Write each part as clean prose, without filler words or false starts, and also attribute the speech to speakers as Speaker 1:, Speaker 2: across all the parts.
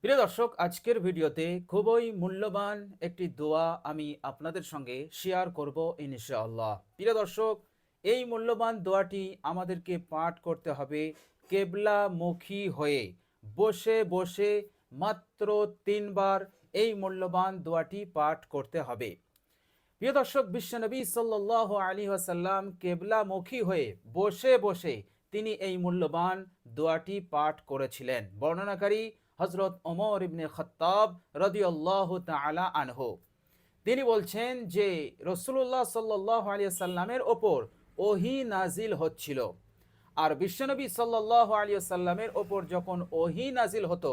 Speaker 1: প্রিয় দর্শক, আজকের ভিডিওতে খুবই মূল্যবান একটি দোয়া আমি আপনাদের সঙ্গে শেয়ার করব ইনশাআল্লাহ। প্রিয় দর্শক, এই মূল্যবান দোয়াটি আমাদেরকে পাঠ করতে হবে কেবলামুখী হয়ে, বসে বসে মাত্র 3 বার এই মূল্যবান দোয়াটি পাঠ করতে হবে। প্রিয় দর্শক, বিশ্বনবী সাল্লাল্লাহু আলাইহি ওয়াসাল্লাম কেবলামুখী হয়ে বসে বসে তিনি এই মূল্যবান দোয়াটি পাঠ করেছিলেন। বর্ণনাকারী হযরত ওমর ইবনে খাত্তাব রাদিয়াল্লাহু তাআলা আনহু। তিনি বলছেন যে রাসূলুল্লাহ সাল্লাল্লাহু আলাইহি ওয়াসাল্লামের ওপর ওহী নাজিল হচ্ছিল। আর বিশ্বনবী সাল্লাল্লাহু আলাইহি ওয়াসাল্লামের ওপর যখন ওহী নাজিল হতো,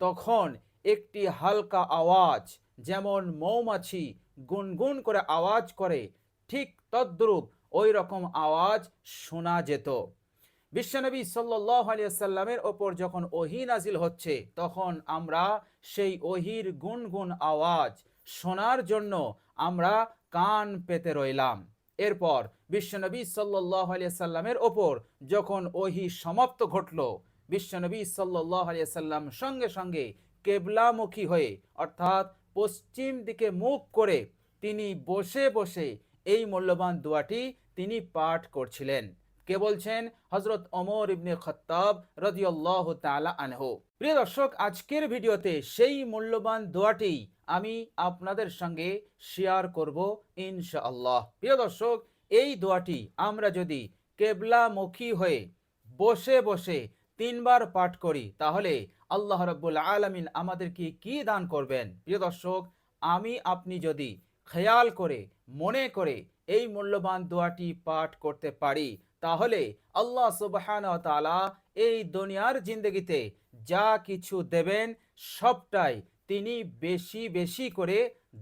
Speaker 1: তখন একটি হালকা আওয়াজ, যেমন মৌমাছি গুনগুন করে আওয়াজ করে, ঠিক তদ্রূপ ওই রকম আওয়াজ শোনা যেত। বিশ্বনবী সাল্লাল্লাহু আলাইহি ওয়াসাল্লামের ওপর যখন ওহী নাজিল হচ্ছে, তখন আমরা সেই ওহীর গুনগুন আওয়াজ শোনার জন্য আমরা কান পেতে রইলাম। এরপর বিশ্বনবী সাল্লাল্লাহু আলাইহি ওয়াসাল্লামের ওপর যখন ওহী সমাপ্ত ঘটল, বিশ্বনবী সাল্লাল্লাহু আলাইহি ওয়াসাল্লাম সঙ্গে সঙ্গে কেবলামুখী হয়ে, অর্থাৎ পশ্চিম দিকে মুখ করে তিনি বসে বসে এই মূল্যবান দোয়াটি তিনি পাঠ করছিলেন। কে বলছেন? হযরত ওমর ইবনে খাত্তাব রাদিয়াল্লাহু তাআলা আনহু। প্রিয় দর্শক, আজকের ভিডিওতে সেই মূল্যবান দোয়াটি আমি আপনাদের সঙ্গে শেয়ার করব ইনশাআল্লাহ। প্রিয় দর্শক, এই দোয়াটি আমরা যদি কেবলামুখী হয়ে বসে বসে 3 বার পাঠ করি, তাহলে আল্লাহ রাব্বুল আলামিন আমাদেরকে কি দান করবেন? প্রিয় দর্শক, আমি আপনি যদি খেয়াল করে মনে করে এই মূল্যবান দোয়াটি পাঠ করতে পারি, তাহলে আল্লাহ সুবহানাহু ওয়া তাআলা এই দুনিয়ার জিন্দগিতে যা কিছু দেবেন সবটাই তিনি বেশি বেশি করে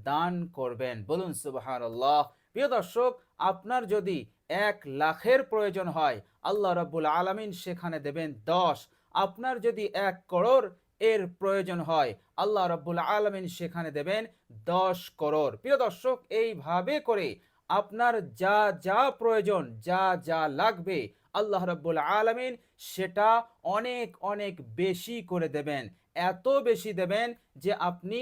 Speaker 1: দান করবেন। বলুন সুবহানাল্লাহ। প্রিয় দর্শক, আপনার যদি 1 লাখের প্রয়োজন হয়, আল্লাহ রাব্বুল আলামিন সেখানে দেবেন 10। আপনার যদি 1 করোড় এর প্রয়োজন হয়, আল্লাহ রাব্বুল আলামিন সেখানে দেবেন 10 করোড়। প্রিয় দর্শক, এইভাবে করে আপনার যা যা প্রয়োজন, যা যা লাগবে, আল্লাহ রাব্বুল আলামিন সেটা অনেক অনেক বেশি করে দেবেন। এত বেশি দেবেন যে আপনি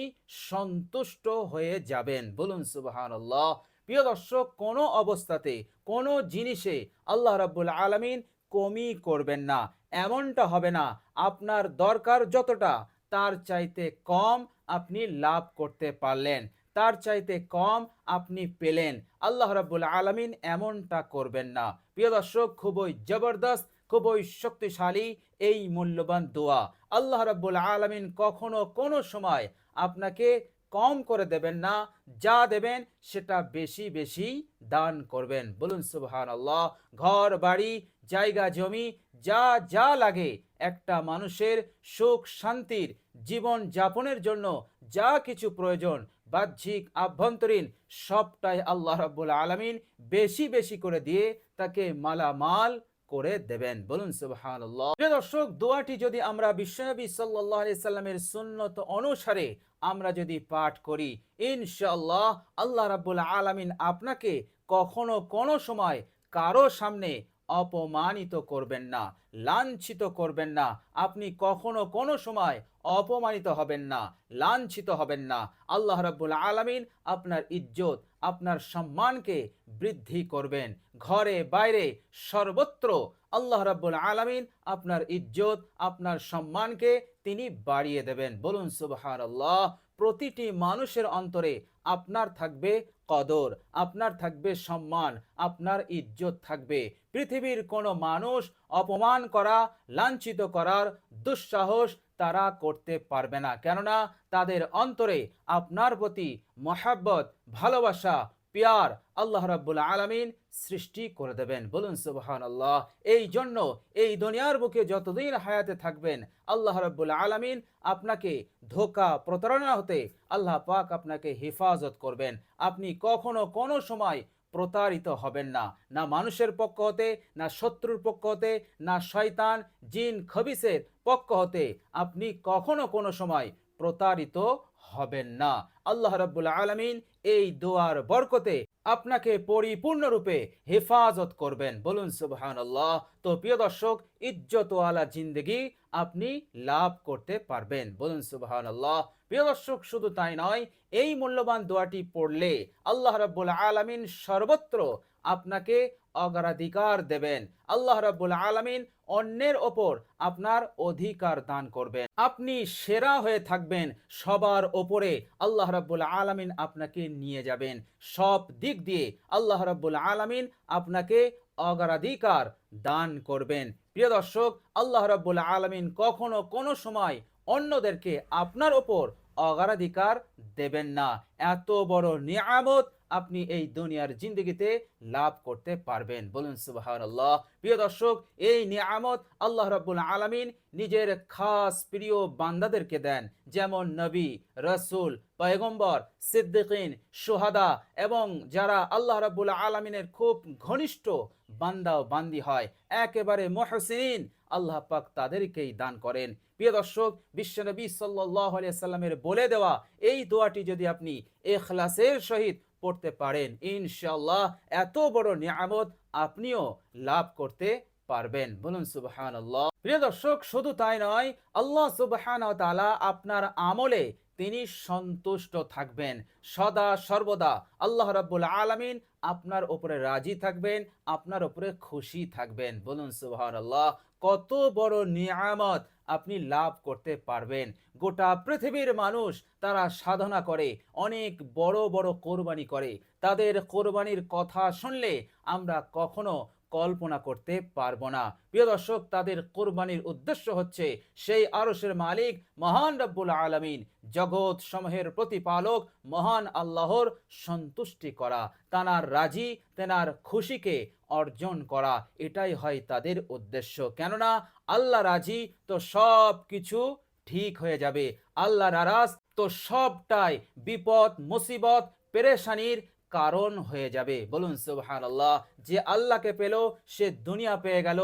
Speaker 1: সন্তুষ্ট হয়ে যাবেন। বলুন সুবহানাল্লাহ। প্রিয় দর্শক, কোনো অবস্থাতে কোনো জিনিসে আল্লাহ রাব্বুল আলামিন কমই করবেন না। এমনটা হবে না আপনার দরকার যতটা, তার চাইতে কম আপনি লাভ করতে পারলেন, তার চাইতে কম আপনি পেলেন। আল্লাহ রাব্বুল আলামিন এমনটা করবেন না। প্রিয় দর্শক, খুবই জবরদস্ত, খুবই শক্তিশালী এই মূল্যবান দোয়া। আল্লাহ রাব্বুল আলামিন কখনো কোনো সময় আপনাকে কম করে দেবেন না, যা দেবেন সেটা বেশি বেশি দান করবেন। বলুন সুবহানাল্লাহ। ঘর বাড়ি জায়গা জমি যা যা লাগে একটা মানুষের সুখ শান্তির জীবন যাপনের জন্য, যা কিছু প্রয়োজন বাহ্যিক আভ্যন্তরীণ, সবটাই আল্লাহ রাব্বুল আলামিন বেশি বেশি করে দিয়ে তাকে মালামাল করে দেবেন। বলুন সুবহানাল্লাহ। প্রিয় দর্শক, দোয়াটি যদি আমরা বিশ্বনবী সাল্লাল্লাহু আলাইহি সাল্লামের সুন্নত অনুসারে আমরা যদি পাঠ করি, ইনশাআল্লাহ আল্লাহ রাব্বুল আলামিন আপনাকে কখনো কোনো সময় কারো সামনে অপমানিত করবেন না, লাঞ্ছিত করবেন না। আপনি কখনো কোনো সময় অপমানিত হবেন না, লাঞ্ছিত হবেন না। আল্লাহ রাব্বুল আলামিন আপনার ইজ্জত, আপনার সম্মানকে বৃদ্ধি করবেন। ঘরে বাইরে সর্বত্র আল্লাহ রাব্বুল আলামিন আপনার ইজ্জত, আপনার সম্মানকে তিনি বাড়িয়ে দেবেন। বলুন সুবহানাল্লাহ। প্রতিটি মানুষের অন্তরে আপনার থাকবে কদর, আপনার থাকবে সম্মান, আপনার ইজ্জত থাকবে। পৃথিবীর কোনো মানুষ অপমান করা, লাঞ্ছিত করার দুঃসাহস তারা করতে পারবে না, কেননা তাদের অন্তরে আপনার প্রতি মহাব্বত, ভালোবাসা, পিয়ার আল্লাহ রাব্বুল আলামিন সৃষ্টি করে দেবেন। বলুন সুবহানাল্লাহ। এই জন্য এই দুনিয়ার বুকে যতদিন হায়াতে থাকবেন, আল্লাহ রাব্বুল আলামিন আপনাকে ধোঁকা প্রতারণা হতে আল্লাহ পাক আপনাকে হেফাজত করবেন। আপনি কখনো কোনো সময় প্রতারিত হবেন না, না মানুষের পক্ষ হতে, না শত্রুর পক্ষ হতে, না শয়তান জিন খবিসের পক্ষ হতে আপনি কখনো কোনো সময় প্রতারিত হবেন না। আল্লাহ রাব্বুল আলামিন এই দোয়ার বরকতে আপনাকে পরিপূর্ণরূপে হেফাজত করবেন। বলুন সুবহানাল্লাহ। তো প্রিয় দর্শক, ইজ্জতওয়ালা জিন্দেগি আপনি লাভ করতে পারবেন। বলুন সুবহানাল্লাহ। প্রিয় দর্শক, শুধু তাই নয়, এই মূল্যবান দোয়াটি পড়লে আল্লাহ রাব্বুল আলামিন সর্বত্র আপনাকে অগ্রাধিকার দেবেন। আল্লাহ রাব্বুল আলামিন অন্যের ওপর আপনার অধিকার দান করবেন। আপনি সেরা হয়ে থাকবেন সবার ওপরে। আল্লাহ রাব্বুল আলামিন আপনাকে নিয়ে যাবেন সব দিক দিয়ে। আল্লাহ রাব্বুল আলামিন আপনাকে অগ্রাধিকার দান করবেন। প্রিয় দর্শক, আল্লাহ রাব্বুল আলামিন কখনো কোনো সময় অন্যদেরকে আপনার ওপর অগ্রাধিকার দেবেন না। এত বড় নিয়ামত আপনি এই দুনিয়ার জিন্দগিতে লাভ করতে পারবেন। বলুন সুবহানাল্লাহ। প্রিয় দর্শক, এই নিয়ামত আল্লাহ রাব্বুল আলামিন নিজের খাস প্রিয় বান্দাদেরকে দেন, যেমন নবী, রাসূল, পয়গম্বর, সিদ্দিকিন, শুহাদা এবং যারা আল্লাহ রাব্বুল আলামিনের খুব ঘনিষ্ঠ বান্দা ও বান্দি হয়, একেবারে মুহসিনিন, আল্লাহ পাক তাদেরকেই দান করেন। প্রিয় দর্শক, বিশ্বনবী সাল্লাল্লাহু আলাইহি সাল্লামের বলে দেওয়া এই দোয়াটি যদি আপনি ইখলাসের সহিত পড়তে পারেন, ইনশাআল্লাহ এত বড় নিয়ামত আপনিও লাভ করতে পারবেন। বলুন সুবহানাল্লাহ। প্রিয় দর্শক, শুধু তাই নয়, আল্লাহ সুবহানাহু ওয়া তাআলা আপনার আমলে তিনি সন্তুষ্ট থাকবেন সদা সর্বদা। আল্লাহ রাব্বুল আলামিন আপনার উপরে রাজি থাকবেন, আপনার উপরে খুশি থাকবেন। বলুন সুবহানাল্লাহ। কত বড় নিয়ামত আপনি লাভ করতে পারবেন। গোটা পৃথিবীর মানুষ তারা সাধনা করে, অনেক বড় বড় কোরবানি করে। তাদের কোরবানির কথা শুনলে আমরা কখনো কল্পনা করতে পারবো না। প্রিয় দর্শক, তাদের কোরবানির উদ্দেশ্য হচ্ছে সেই আরশের মালিক মহান রব্বুল আলামিন, জগৎ সমূহের প্রতিপালক মহান আল্লাহর সন্তুষ্টি করা, তানার রাজি তেনার খুশিকে অর্জন করা, এটাই হয় তাদের উদ্দেশ্য। কেননা আল্লাহ রাজি তো সব কিছু ঠিক হয়ে যাবে। আল্লাহ নারাজ তো সবটাই বিপদ মুসিবত পেরেশানির কারণ হয়ে যাবে। বলুন সুবহানাল্লাহ। যে আল্লাহকে পেল সে দুনিয়া পেয়ে গেল,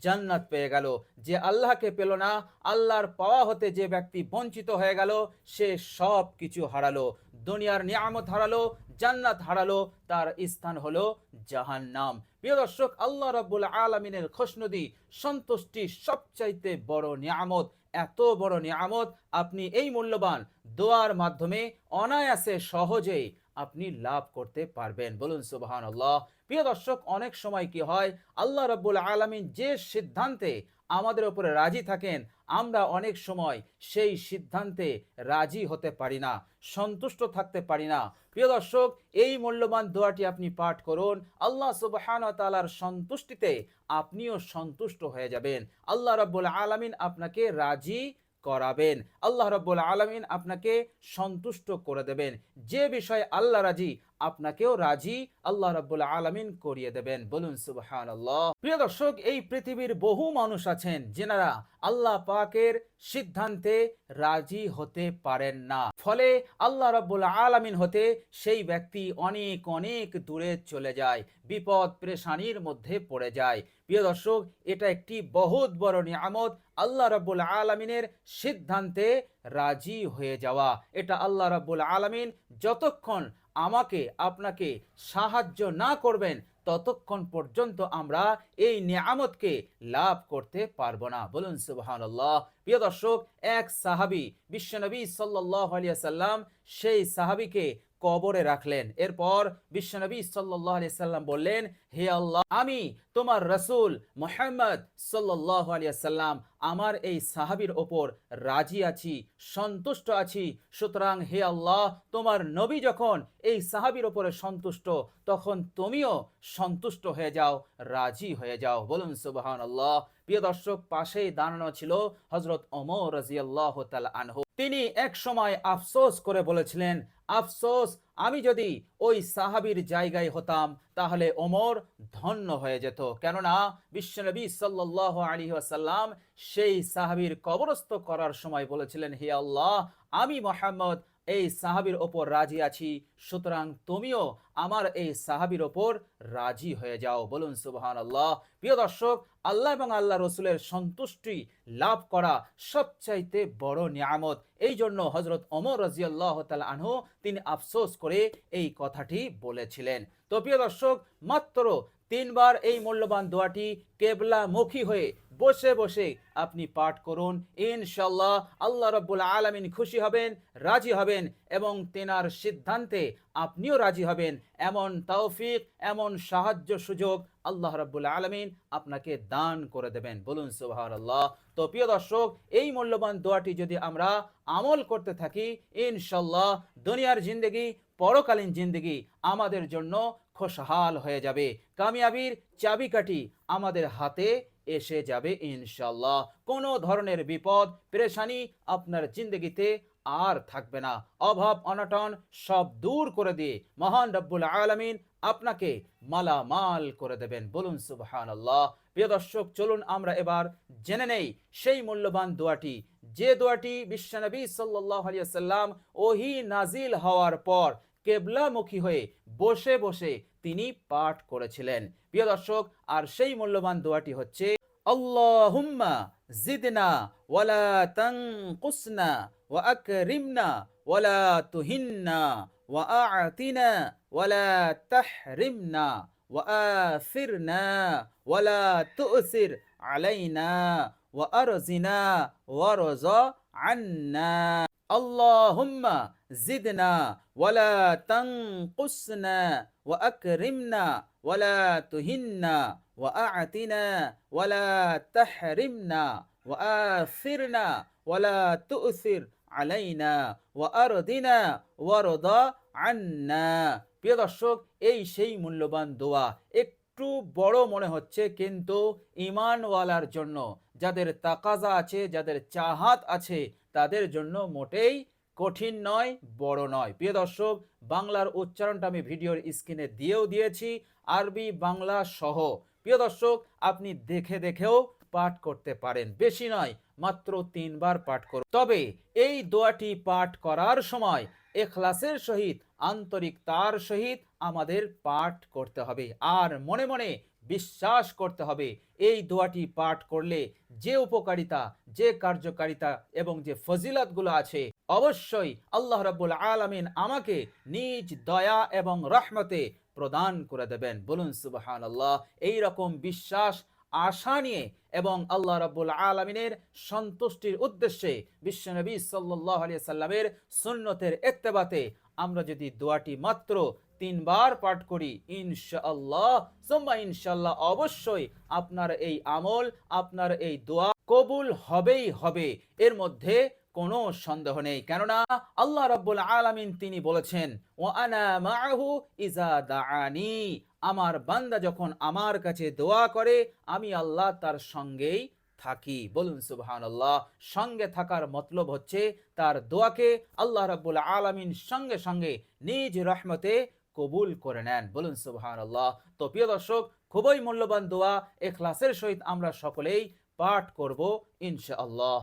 Speaker 1: জান্নাত পেয়ে গেল। যে আল্লাহকে পেল না, আল্লাহর পাওয়া হতে যে ব্যক্তি বঞ্চিত হয়ে গেল, সে সব কিছু হারালো। দুনিয়ার নিয়ামত হারালো, জান্নাত হারালো, তার স্থান হলো জাহান্নাম। প্রিয় দর্শক, আল্লাহ রাব্বুল আলামিনের খুশনুদি সন্তুষ্টি সবচাইতে বড় নিয়ামত। এত বড় নিয়ামত আপনি এই মূল্যবান দোয়ার মাধ্যমে অনায়াসে সহজেই আপনি লাভ করতে পারবেন। বলুন সুবহানাল্লাহ। প্রিয় দর্শক, অনেক সময় কি হয়, আল্লাহ রাব্বুল আলামিন যে সিদ্ধান্তে আমাদের উপরে রাজি থাকেন, আমরা অনেক সময় সেই সিদ্ধান্তে রাজি হতে পারি না, সন্তুষ্ট থাকতে পারি না। প্রিয় দর্শক, এই মূল্যবান দোয়াটি আপনি পাঠ করুন, আল্লাহ সুবহানাহু ওয়া তাআলার সন্তুষ্টিতে আপনিও সন্তুষ্ট হয়ে যাবেন। আল্লাহ রাব্বুল আলামিন আপনাকে রাজি করাবেন। আল্লাহ রাব্বুল আলামিন আপনাকে সন্তুষ্ট করে দেবেন। যে বিষয়ে আল্লাহ রাজি, আপনাকেও রাজি আল্লাহ রাব্বুল আলামিন করিয়ে দেবেন। বলুন সুবহানাল্লাহ। প্রিয় দর্শক, এই পৃথিবীর বহু মানুষ আছেন যেনারা আল্লাহ পাকের সিদ্ধান্তে রাজি হতে পারেন না, ফলে আল্লাহ রাব্বুল আলামিন হতে সেই ব্যক্তি অনেক অনেক দূরে চলে যায়, বিপদ পেরেশানির মধ্যে পড়ে যায়। প্রিয় দর্শক, এটা একটি বহুত বড় নিয়ামত, আল্লাহ রাব্বুল আলামিনের সিদ্ধান্তে রাজি হয়ে যাওয়া। এটা আল্লাহ রাব্বুল আলামিন যতক্ষণ আমাকে আপনাকে সাহায্য না করবেন, ততক্ষণ পর্যন্ত আমরা এই নিয়ামতকে লাভ করতে পারবো না। বলুন সুবহানাল্লাহ। প্রিয় দর্শক, এক সাহাবী বিশ্বনবী সাল্লাল্লাহু আলাইহি সাল্লাম সেই সাহাবীকে কবরে রাখলেন। এরপর বিশ্বনবী সাল্লাল্লাহু আলাইহি সাল্লাম বললেন, হে আল্লাহ, আমি তোমার রাসূল মুহাম্মদ সাল্লাল্লাহু আলাইহি সাল্লাম আমার এই সাহাবীর ওপর রাজি আছি, সন্তুষ্ট আছি। সুতরাং হে আল্লাহ, তোমার নবী যখন এই সাহাবীর ওপরে সন্তুষ্ট, তখন তুমিও সন্তুষ্ট হয়ে যাও, রাজি হয়ে যাও। বলুন সুবহানাল্লাহ। প্রিয় দর্শক, পাশেই দাঁড়ানো ছিল হযরত ওমর রাদিয়াল্লাহু তাআলা আনহু। তিনি এক সময় আফসোস করে বলেছিলেন, আফসোস, আমি যদি ওই সাহাবীর জায়গায় হতাম তাহলে ওমর ধন্য হয়ে যেত। কেননা বিশ্বনবী সাল্লাল্লাহু আলাইহি ওয়াসাল্লাম সেই সাহাবীর কবরস্থ করার সময় বলেছিলেন, হে আল্লাহ, আমি মুহাম্মদ এই সাহাবীর ওপর রাজি আছি, সুতরাং তুমিও আমার এই সাহাবীর ওপর রাজি হয়ে যাও। বলুন সুবহানাল্লাহ। প্রিয় দর্শক, আল্লাহ এবং আল্লাহ রসুলের সন্তুষ্টি লাভ করা সবচাইতে বড় নিয়ামত। এই জন্য হযরত ওমর রাদিয়াল্লাহু তাআলা আনহু তিনি আফসোস করে এই কথাটি বলেছিলেন। তো প্রিয় দর্শক, মাত্র 3বার এই মূল্যবান দোয়াটি কেবলামুখী হয়ে বসে বসে আপনি পাঠ করুন। ইনশাআল্লাহ আল্লাহ রাব্বুল আলামিন খুশি হবেন, রাজি হবেন এবং তেনার সিদ্ধান্তে আপনিও রাজি হবেন। এমন তৌফিক, এমন সাহায্য সুযোগ আল্লাহ রাব্বুল আলামিন আপনাকে দান করে দেবেন। বলুন সুবহানাল্লাহ। তো প্রিয় দর্শক, এই মূল্যবান দোয়াটি যদি আমরা আমল করতে থাকি, ইনশাআল্লাহ দুনিয়ার জিন্দেগি, পরকালীন জিন্দেগি আমাদের জন্য খুশহাল হয়ে যাবে। কামিয়াবির চাবিকাঠি আমাদের হাতে এসে যাবে ইনশাআল্লাহ। কোনো ধরনের বিপদ পেরেশানি আপনার জিন্দেগিতে আর থাকবে না। অভাব অনটন সব দূর করে দিয়ে মহান রব্বুল আলামিন আপনাকে মালামাল করে দেবেন। বলুন সুবহানাল্লাহ। প্রিয় দর্শক, চলুন আমরা এবার জেনে নেই সেই মূল্যবান দোয়াটি, যে দোয়াটি বিশ্বনবী সাল্লাল্লাহু আলাইহি ওয়াসাল্লাম ওহী নাজিল হওয়ার পর কেবলামুখী হয়ে বসে বসে তিনি পাঠ করেছিলেন। প্রিয় দর্শক, আর সেই মূল্যবান দোয়াটি হচ্ছে আল্লাহুম্মা জিদনা ওয়ালা তানকুসনা ওয়া আকরিমনা ওয়ালা তুহিন্না ওয়া আ'তিনা ওয়ালা তাহরিমনা ওয়া আফিরনা ওয়ালা তু'সির আলাইনা ওয়া আরজিনা ওয়ারযা আন্না। আল্লাহুম্মা জিদনা ওয়ালা তানকুসনা ওয়া আকরিমনা ওয়ালা তুহিন্না ওয়া আ'তিনা ওয়ালা তাহরিমনা ওয়া আফিরনা ওয়ালা তু'সির আলাইনা ওয়া আরদিনা ওয়ারদা আন্না। প্রিয় দর্শক, এই সেই মূল্যবান দোয়া। একটু বড় মনে হচ্ছে, কিন্তু ঈমানওয়ালার জন্য, যাদের তাকাজা আছে, যাদের চাহাত আছে, তাদের জন্য মোটেই কঠিন নয়, বড় নয়। প্রিয় দর্শক, বাংলার উচ্চারণটা আমি ভিডিওর স্ক্রিনে দিয়েও দিয়েছি, আরবি বাংলা সহ। প্রিয় দর্শক, আপনি দেখে দেখেও পাঠ করতে পারেন। বেশি নয়, মাত্র 3বার পাঠ করুন। তবে এই দোয়াটি পাঠ করার সময় ইখলাসের সহিত, আন্তরিকতার সহিত আমাদের পাঠ করতে হবে। আর মনে মনে বিশ্বাস করতে হবে, এই দোয়াটি পাঠ করলে যে উপকারিতা, যে কার্যকারিতা এবং যে ফজিলতগুলো আছে, অবশ্যই আল্লাহ রাব্বুল আলামিন আমাকে নিজ দয়া এবং রহমতে প্রদান করে দেবেন। বলুন সুবহানাল্লাহ। এই রকম বিশ্বাস, আশা নিয়ে এবং আল্লাহ রাব্বুল আলামিনের সন্তুষ্টির উদ্দেশ্যে বিশ্বনবী সাল্লাল্লাহু আলাইহি সাল্লামের সুন্নতের ইত্তেবাতে আমরা যদি দোয়াটি মাত্র 3বার পাঠ করি, ইনশাআল্লাহ সুম্মা ইনশাআল্লাহ, অবশ্যই আপনার এই আমল, আপনার এই দোয়া কবুল হবেই হবে। এর মধ্যে কোনো সন্দেহ নেই। কেননা আল্লাহ রাব্বুল আলামিন তিনি বলেছেন, ওয়া আনা মাআহু ইজা দাআনি, আমার বান্দা যখন আমার কাছে দোয়া করে আমি আল্লাহ তার সঙ্গেই থাকি। বলুন সুবহানাল্লাহ। সঙ্গে থাকার মতলব হচ্ছে তার দোয়াকে আল্লাহ রাব্বুল আলামিন সঙ্গে সঙ্গে নিজ রহমতে কবুল করে নেন। বলুন সুবহানাল্লাহ। তো প্রিয় দর্শক, খুবই মূল্যবান দোয়া, ইখলাসের সহিত আমরা সকলেই পাঠ করব ইনশাআল্লাহ।